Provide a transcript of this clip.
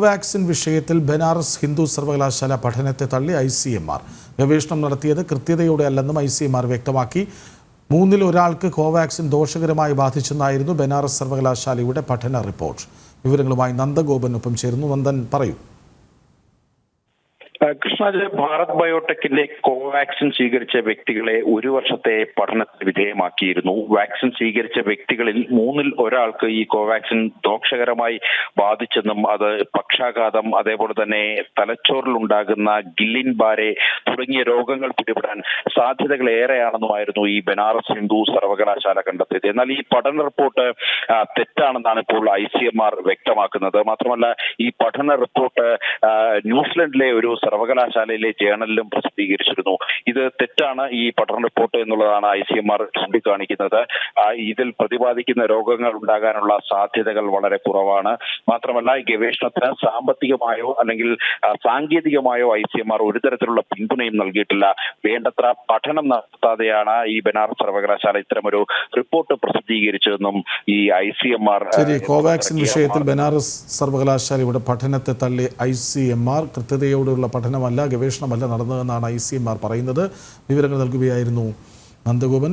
കോവാക്സിൻ വിഷയത്തിൽ ബനാറസ് ഹിന്ദു സർവകലാശാല പഠനത്തെ തള്ളി ICMR. ഗവേഷണം നടത്തിയത് കൃത്യതയോടെ അല്ലെന്നും ICMR വ്യക്തമാക്കി. 3-ൽ ഒരാൾക്ക് കോവാക്സിൻ ദോഷകരമായി ബാധിച്ചെന്നായിരുന്നു ബനാറസ് സർവകലാശാലയുടെ പഠന റിപ്പോർട്ട്. വിവരങ്ങളുമായി നന്ദഗോപൻ ഒപ്പം ചേരുന്നു. നന്ദൻ, പറയൂ. കൃഷ്ണ, ഭാരത് ബയോടെക്കിന്റെ കോവാക്സിൻ സ്വീകരിച്ച വ്യക്തികളെ 1 വർഷത്തെ പഠനത്തിന് വിധേയമാക്കിയിരുന്നു. വാക്സിൻ സ്വീകരിച്ച വ്യക്തികളിൽ 3-ൽ ഒരാൾക്ക് ഈ കോവാക്സിൻ ദോഷകരമായി ബാധിച്ചെന്നും അത് പക്ഷാഘാതം, അതേപോലെ തന്നെ തലച്ചോറിലുണ്ടാകുന്ന ഗില്ലിൻ ബാരെ തുടങ്ങിയ രോഗങ്ങൾ പിടിപെടാൻ സാധ്യതകൾ ഏറെയാണെന്നുമായിരുന്നു ഈ ബനാറസ് ഹിന്ദു സർവകലാശാല കണ്ടെത്തിയത്. എന്നാൽ ഈ പഠന റിപ്പോർട്ട് തെറ്റാണെന്നാണ് ഇപ്പോൾ ICMR വ്യക്തമാക്കുന്നത്. മാത്രമല്ല, ഈ പഠന റിപ്പോർട്ട് ന്യൂസിലൻഡിലെ ഒരു സർവകലാശാലയിലെ ജേണലിലും പ്രസിദ്ധീകരിച്ചിരുന്നു. ഇത് തെറ്റാണ് ഈ പഠന റിപ്പോർട്ട് എന്നുള്ളതാണ് ICMR ചൂണ്ടിക്കാണിക്കുന്നത്. ഇതിൽ പ്രതിപാദിക്കുന്ന രോഗങ്ങൾ ഉണ്ടാകാനുള്ള സാധ്യതകൾ വളരെ കുറവാണ്. മാത്രമല്ല, ഈ ഗവേഷണത്തിന് സാമ്പത്തികമായോ അല്ലെങ്കിൽ സാങ്കേതികമായോ ICMR ഒരു തരത്തിലുള്ള പിന്തുണയും നൽകിയിട്ടില്ല. വേണ്ടത്ര പഠനം നടത്താതെയാണ് ഈ ബനാറസ് സർവകലാശാല ഇത്തരമൊരു റിപ്പോർട്ട് പ്രസിദ്ധീകരിച്ചതെന്നും ഈ ICMR കോവാക്സിൻ വിഷയത്തിൽ ബനാറസ് സർവകലാശാലയുടെ പഠനത്തെ തള്ളി ICMR. കൃത്യതയോടുള്ള പഠനമല്ല, ഗവേഷണമല്ല നടന്നതെന്നാണ് ICMR പറയുന്നത്. വിവരങ്ങൾ നൽകുകയായിരുന്നു നന്ദഗോപൻ.